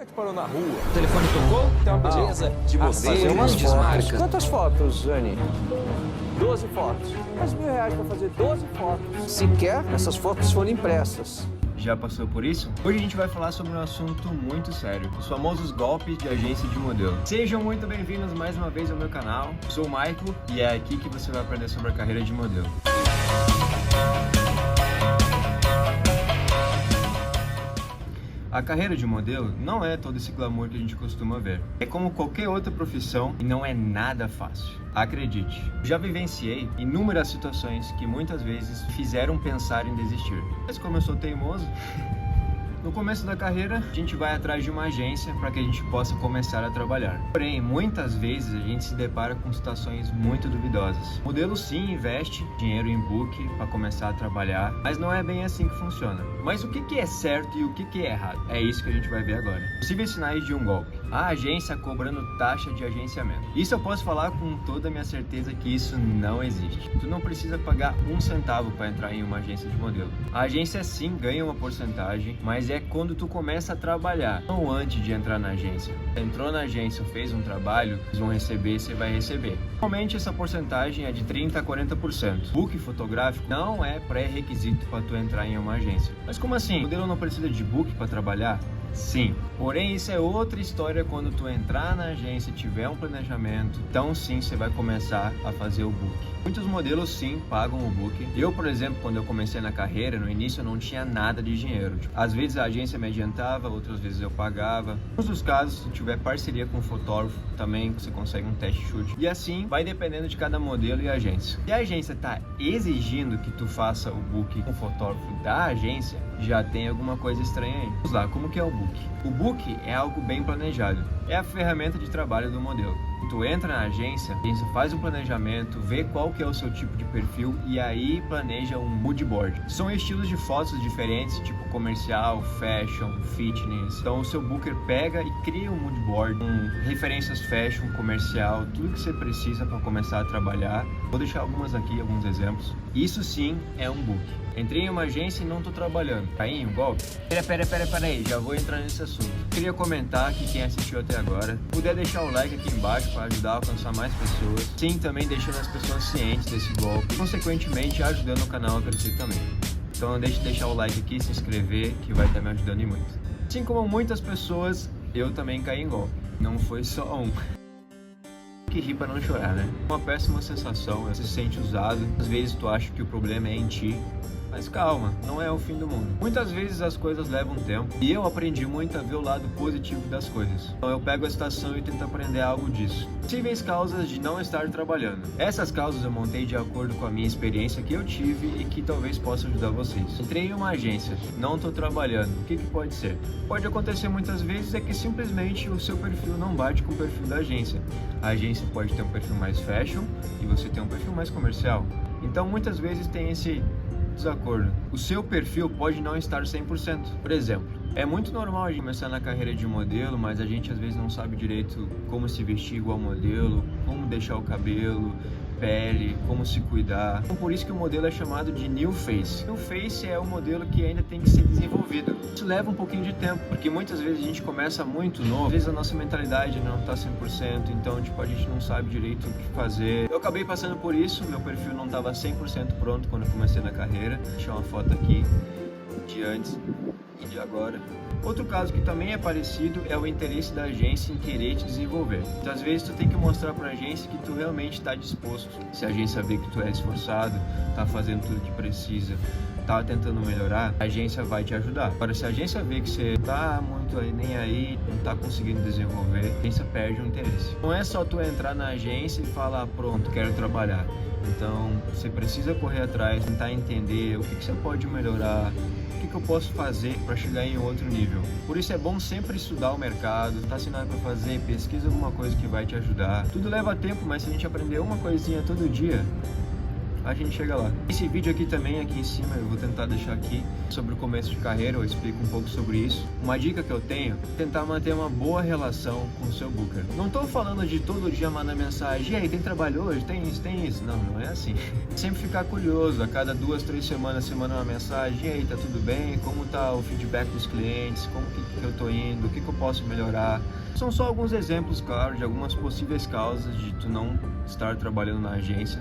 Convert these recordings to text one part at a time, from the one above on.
que te parou na rua? O telefone tocou? Tem uma beleza de fazer modelo, umas grandes fotos. marcas. Quantas fotos, Jane? 12 fotos. Mais R$1.000 pra fazer 12 fotos. Sequer essas fotos foram impressas. Já passou por isso? Hoje a gente vai falar sobre um assunto muito sério, os famosos golpes de agência de modelo. Sejam muito bem-vindos mais uma vez ao meu canal. Sou o Michael e é aqui que você vai aprender sobre a carreira de modelo. A carreira de modelo não é todo esse glamour que a gente costuma ver. É como qualquer outra profissão e não é nada fácil. Acredite, já vivenciei inúmeras situações que muitas vezes fizeram pensar em desistir. Mas como eu sou teimoso, no começo da carreira, a gente vai atrás de uma agência para que a gente possa começar a trabalhar. Porém, muitas vezes a gente se depara com situações muito duvidosas. O modelo sim investe dinheiro em book para começar a trabalhar, mas não é bem assim que funciona. Mas o que é certo e o que é errado? É isso que a gente vai ver agora. Possíveis sinais de um golpe. A agência cobrando taxa de agenciamento. Isso eu posso falar com toda a minha certeza que isso não existe. Tu não precisa pagar um centavo para entrar em uma agência de modelo. A agência sim ganha uma porcentagem, mas é quando tu começa a trabalhar, não antes de entrar na agência. Entrou na agência, fez um trabalho, eles vão receber, você vai receber. Normalmente essa porcentagem é de 30% a 40%. Book fotográfico não é pré-requisito para tu entrar em uma agência. Mas como assim? O modelo não precisa de book para trabalhar? Sim, porém isso é outra história quando tu entrar na agência e tiver um planejamento, então sim você vai começar a fazer o book. Muitos modelos sim pagam o book. Eu, por exemplo, quando eu comecei na carreira, no início eu não tinha nada de dinheiro. Às vezes a agência me adiantava, outras vezes eu pagava. Em alguns dos casos, se tiver parceria com um fotógrafo, também você consegue um teste shoot. E assim vai dependendo de cada modelo e agência. Se a agência está exigindo que tu faça o book com o fotógrafo da agência, já tem alguma coisa estranha aí. Vamos lá, como que é o book? O book é algo bem planejado. É a ferramenta de trabalho do modelo. Tu entra na agência, a agência faz um planejamento, vê qual que é o seu tipo de perfil e aí planeja um mood board. São estilos de fotos diferentes, tipo comercial, fashion, fitness. Então o seu booker pega e cria um mood board com referências fashion, comercial, tudo que você precisa para começar a trabalhar. Vou deixar algumas aqui, alguns exemplos. Isso sim é um book. Entrei em uma agência e não tô trabalhando. Caí em um golpe? Pera aí, já vou entrar nesse assunto. Queria comentar que quem assistiu até agora, puder deixar o like aqui embaixo para ajudar a alcançar mais pessoas. Sim, também deixando as pessoas cientes desse golpe e, consequentemente, ajudando o canal a crescer também. Então não deixe de deixar o like aqui, se inscrever, que vai estar me ajudando e muito. Assim como muitas pessoas, eu também caí em golpe. Não foi só um. Que rir para não chorar, né? Uma péssima sensação, você se sente usado. Às vezes tu acha que o problema é em ti. Mas calma, não é o fim do mundo. Muitas vezes as coisas levam tempo e eu aprendi muito a ver o lado positivo das coisas. Então eu pego a situação e tento aprender algo disso. Possíveis causas de não estar trabalhando. Essas causas eu montei de acordo com a minha experiência que eu tive e que talvez possa ajudar vocês. Entrei em uma agência, não estou trabalhando. O que pode ser? Pode acontecer muitas vezes é que simplesmente o seu perfil não bate com o perfil da agência. A agência pode ter um perfil mais fashion e você tem um perfil mais comercial. Então muitas vezes tem esse desacordo. O seu perfil pode não estar 100%. Por exemplo, é muito normal a gente começar na carreira de modelo, mas a gente às vezes não sabe direito como se vestir igual modelo, como deixar o cabelo, pele, como se cuidar. Então, por isso que o modelo é chamado de New Face. New Face é o modelo que ainda tem que ser desenvolvido. Isso leva um pouquinho de tempo, porque muitas vezes a gente começa muito novo, às vezes a nossa mentalidade não está 100%, então tipo, a gente não sabe direito o que fazer. Eu acabei passando por isso, meu perfil não estava 100% pronto quando eu comecei na carreira. Vou deixar uma foto aqui de antes e de agora. Outro caso que também é parecido é o interesse da agência em querer te desenvolver. Então, às vezes tu tem que mostrar para a agência que tu realmente está disposto. Se a agência vê que tu é esforçado, tá fazendo tudo que precisa, tá tentando melhorar, a agência vai te ajudar. Agora, se a agência vê que você tá muito aí, nem aí, não tá conseguindo desenvolver, a agência perde o interesse. Não é só tu entrar na agência e falar, pronto, quero trabalhar. Então, você precisa correr atrás, tentar entender o que você pode melhorar, o que eu posso fazer para chegar em outro nível. Por isso é bom sempre estudar o mercado, tá sem nada para fazer, pesquisa alguma coisa que vai te ajudar. Tudo leva tempo, mas se a gente aprender uma coisinha todo dia, a gente chega lá. Esse vídeo aqui também, aqui em cima, eu vou tentar deixar aqui sobre o começo de carreira, eu explico um pouco sobre isso. Uma dica que eu tenho, tentar manter uma boa relação com o seu booker. Não tô falando de todo dia mandar mensagem, e aí, tem trabalho hoje? Tem isso, tem isso. Não, não é assim. Sempre ficar curioso, a cada 2, 3 semanas você manda uma mensagem, e aí, tá tudo bem? Como tá o feedback dos clientes? Como que eu tô indo? O que eu posso melhorar? São só alguns exemplos, claro, de algumas possíveis causas de tu não estar trabalhando na agência.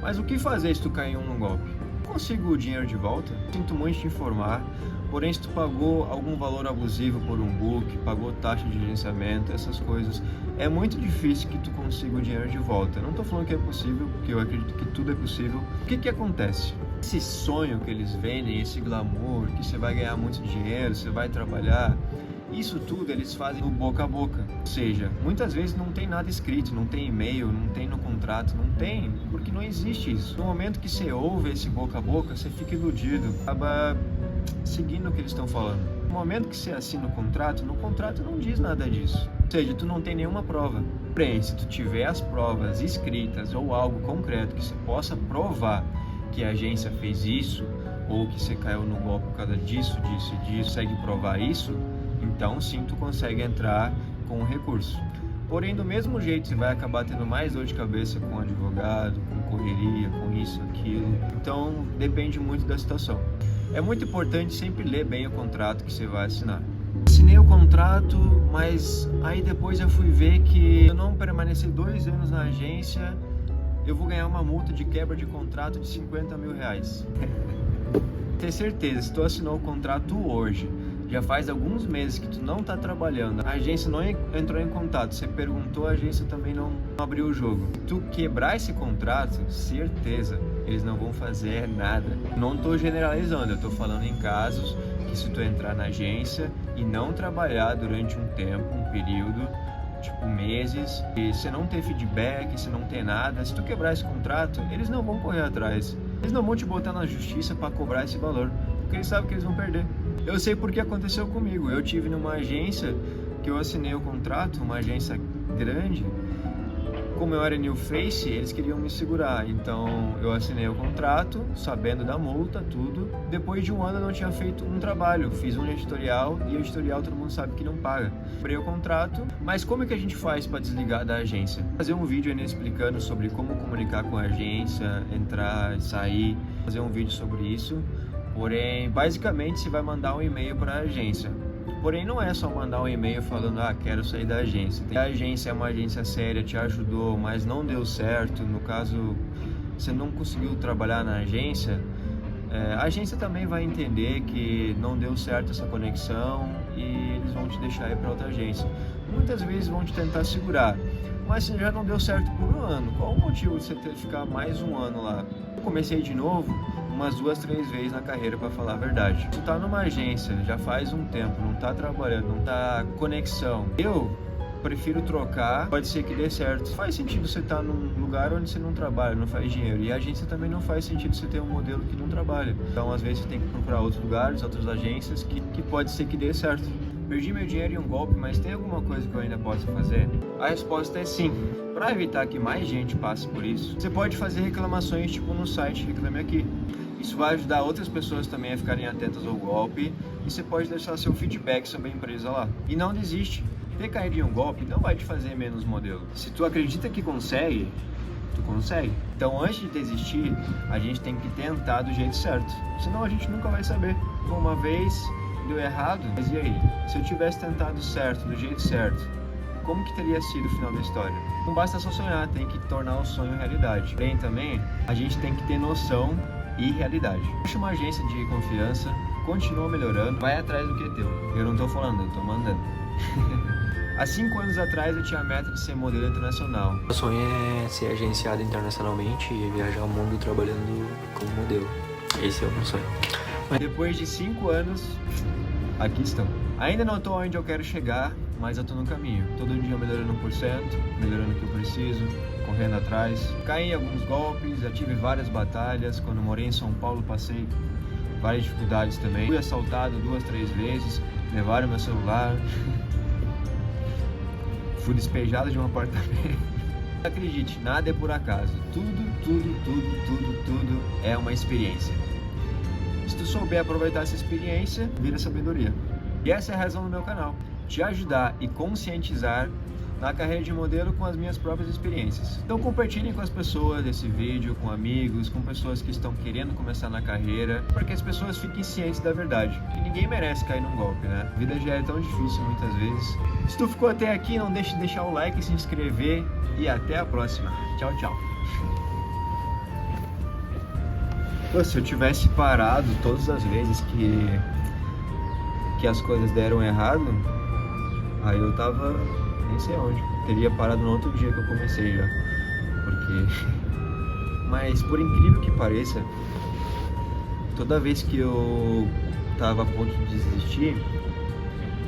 Mas o que fazer se tu cair num golpe? Consigo o dinheiro de volta? Sinto muito te informar, porém se tu pagou algum valor abusivo por um book, pagou taxa de gerenciamento, essas coisas, é muito difícil que tu consiga o dinheiro de volta. Não tô falando que é possível, porque eu acredito que tudo é possível. O que acontece? Esse sonho que eles vendem, esse glamour, que você vai ganhar muito dinheiro, você vai trabalhar, isso tudo eles fazem no boca a boca, ou seja, muitas vezes não tem nada escrito, não tem e-mail, não tem no contrato, não tem, porque não existe isso. No momento que você ouve esse boca a boca, você fica iludido, acaba seguindo o que eles estão falando. No momento que você assina o contrato, no contrato não diz nada disso, ou seja, tu não tem nenhuma prova. Porém, se tu tiver as provas escritas ou algo concreto que você possa provar que a agência fez isso, ou que você caiu no golpe por causa disso, disso e disso, consegue provar isso, então sim, tu consegue entrar com o recurso. Porém, do mesmo jeito, você vai acabar tendo mais dor de cabeça com advogado, com correria, com isso, aquilo. Então, depende muito da situação. É muito importante sempre ler bem o contrato que você vai assinar. Assinei o contrato, mas aí depois eu fui ver que eu não permanecer 2 anos na agência, eu vou ganhar uma multa de quebra de contrato de 50 mil reais. Ter certeza, se tu assinou o contrato hoje, já faz alguns meses que tu não está trabalhando, a agência não entrou em contato, você perguntou, a agência também não abriu o jogo. Se tu quebrar esse contrato, certeza, eles não vão fazer nada. Não estou generalizando, eu estou falando em casos que se tu entrar na agência e não trabalhar durante um tempo, um período, tipo meses, e você não ter feedback, você não ter nada, se tu quebrar esse contrato, eles não vão correr atrás. Eles não vão te botar na justiça para cobrar esse valor, porque eles sabem que eles vão perder. Eu sei porque aconteceu comigo. Eu tive numa agência que eu assinei o contrato, uma agência grande. Como eu era new face, eles queriam me segurar. Então eu assinei o contrato, sabendo da multa, tudo. Depois de um ano eu não tinha feito um trabalho. Fiz um editorial e o editorial todo mundo sabe que não paga. Comprei o contrato, mas como é que a gente faz para desligar da agência? Fazer um vídeo aí explicando sobre como comunicar com a agência, entrar, sair, fazer um vídeo sobre isso. Porém, basicamente você vai mandar um e-mail para a agência. Porém, não é só mandar um e-mail falando, quero sair da agência. A agência é uma agência séria, te ajudou, mas não deu certo. No caso, você não conseguiu trabalhar na agência, a agência também vai entender que não deu certo essa conexão e eles vão te deixar ir para outra agência. Muitas vezes vão te tentar segurar, mas se já não deu certo por um ano, qual o motivo de você ter que ficar mais um ano lá? Eu comecei de novo umas 2, 3 vezes na carreira, para falar a verdade. Tu tá numa agência, já faz um tempo, não tá trabalhando, não tá conexão. Eu prefiro trocar, pode ser que dê certo. Faz sentido você estar num lugar onde você não trabalha, não faz dinheiro. E a agência também não faz sentido você ter um modelo que não trabalha. Então, às vezes, você tem que procurar outros lugares, outras agências, que pode ser que dê certo. Perdi meu dinheiro em um golpe, mas tem alguma coisa que eu ainda possa fazer? A resposta é sim. Para evitar que mais gente passe por isso, você pode fazer reclamações tipo no site Reclame Aqui. Isso vai ajudar outras pessoas também a ficarem atentas ao golpe e você pode deixar seu feedback sobre a empresa lá. E não desiste. Ter caído em um golpe não vai te fazer menos modelo. Se tu acredita que consegue, tu consegue. Então, antes de desistir, a gente tem que tentar do jeito certo. Senão a gente nunca vai saber. Uma vez deu errado, mas e aí? Se eu tivesse tentado certo, do jeito certo, como que teria sido o final da história? Não basta só sonhar, tem que tornar o sonho realidade. Porém, também, a gente tem que ter noção e realidade. Puxa uma agência de confiança, continua melhorando, vai atrás do que é teu. Eu não tô falando, eu tô mandando. Há 5 anos atrás eu tinha a meta de ser modelo internacional. Meu sonho é ser agenciado internacionalmente e viajar o mundo trabalhando como modelo. Esse é o meu sonho. Depois de 5 anos, aqui estão. Ainda não tô onde eu quero chegar, mas eu tô no caminho. Todo dia melhorando 1%, melhorando o que eu preciso, correndo atrás. Caí em alguns golpes, já tive várias batalhas. Quando morei em São Paulo, passei várias dificuldades também. Fui assaltado 2, 3 vezes, levaram meu celular. Fui despejado de um apartamento. Acredite, nada é por acaso. Tudo é uma experiência. Se tu souber aproveitar essa experiência, vira sabedoria. E essa é a razão do meu canal. Te ajudar e conscientizar na carreira de modelo com as minhas próprias experiências. Então compartilhem com as pessoas esse vídeo, com amigos, com pessoas que estão querendo começar na carreira, para que as pessoas fiquem cientes da verdade. E ninguém merece cair num golpe, né? A vida já é tão difícil muitas vezes. Se tu ficou até aqui, não deixe de deixar o like, se inscrever e até a próxima. Tchau, tchau. Pô, se eu tivesse parado todas as vezes que as coisas deram errado, aí eu tava... nem sei onde. Teria parado no outro dia que eu comecei já. Porque... Mas por incrível que pareça, toda vez que eu tava a ponto de desistir,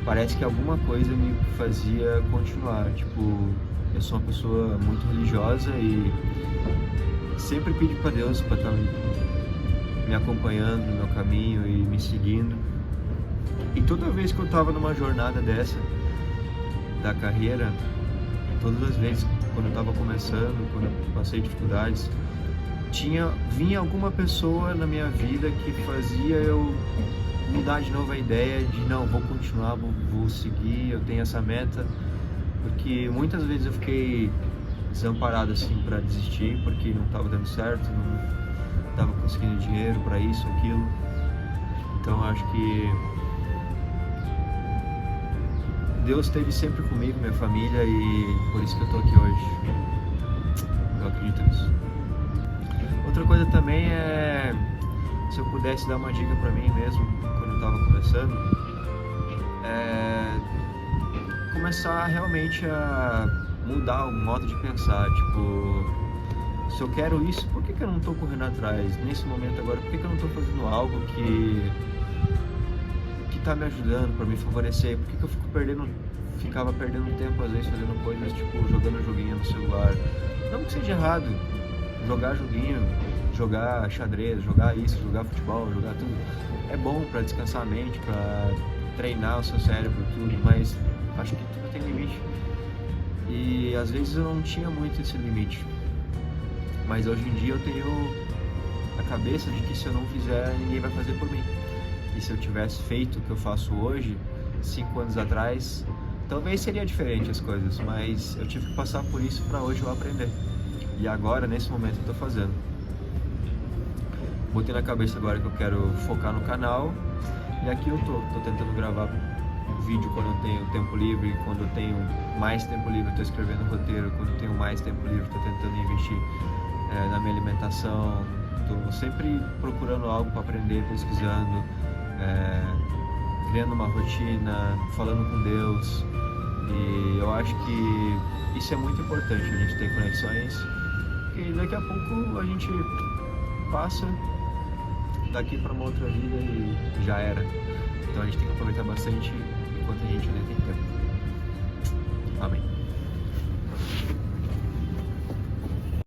parece que alguma coisa me fazia continuar. Tipo, eu sou uma pessoa muito religiosa e sempre pedi pra Deus pra estar me acompanhando no meu caminho e me seguindo. E toda vez que eu tava numa jornada dessa, da carreira, todas as vezes quando eu estava começando, quando eu passei dificuldades, vinha alguma pessoa na minha vida que fazia eu mudar de novo a ideia de não, vou continuar, vou seguir, eu tenho essa meta, porque muitas vezes eu fiquei desamparado assim para desistir, porque não estava dando certo, não estava conseguindo dinheiro para isso, aquilo. Então eu acho que Deus esteve sempre comigo, minha família, e por isso que eu tô aqui hoje. Eu acredito nisso. Outra coisa também é, se eu pudesse dar uma dica pra mim mesmo, quando eu tava começando, começar realmente a mudar o modo de pensar. Tipo, se eu quero isso, por que eu não tô correndo atrás? Nesse momento agora, por que eu não tô fazendo algo que tá me ajudando, para me favorecer? Por que eu ficava perdendo tempo às vezes fazendo coisas tipo jogando joguinho no celular? Não que seja errado jogar joguinho, jogar xadrez, jogar isso, jogar futebol, jogar tudo. É bom para descansar a mente, para treinar o seu cérebro, tudo, mas acho que tudo tem limite. E às vezes eu não tinha muito esse limite. Mas hoje em dia eu tenho a cabeça de que se eu não fizer, ninguém vai fazer por mim. E se eu tivesse feito o que eu faço hoje, 5 anos atrás, talvez seria diferente as coisas, mas eu tive que passar por isso para hoje eu aprender. E agora, nesse momento, eu tô fazendo. Botei na cabeça agora que eu quero focar no canal, e aqui eu tô tentando gravar vídeo quando eu tenho tempo livre, quando eu tenho mais tempo livre eu tô escrevendo roteiro, quando eu tenho mais tempo livre eu tô tentando investir na minha alimentação, tô sempre procurando algo para aprender, pesquisando, criando uma rotina, falando com Deus. E eu acho que isso é muito importante, a gente ter conexões, porque daqui a pouco a gente passa daqui para uma outra vida e já era. Então a gente tem que aproveitar bastante enquanto a gente ainda tem tempo. Amém.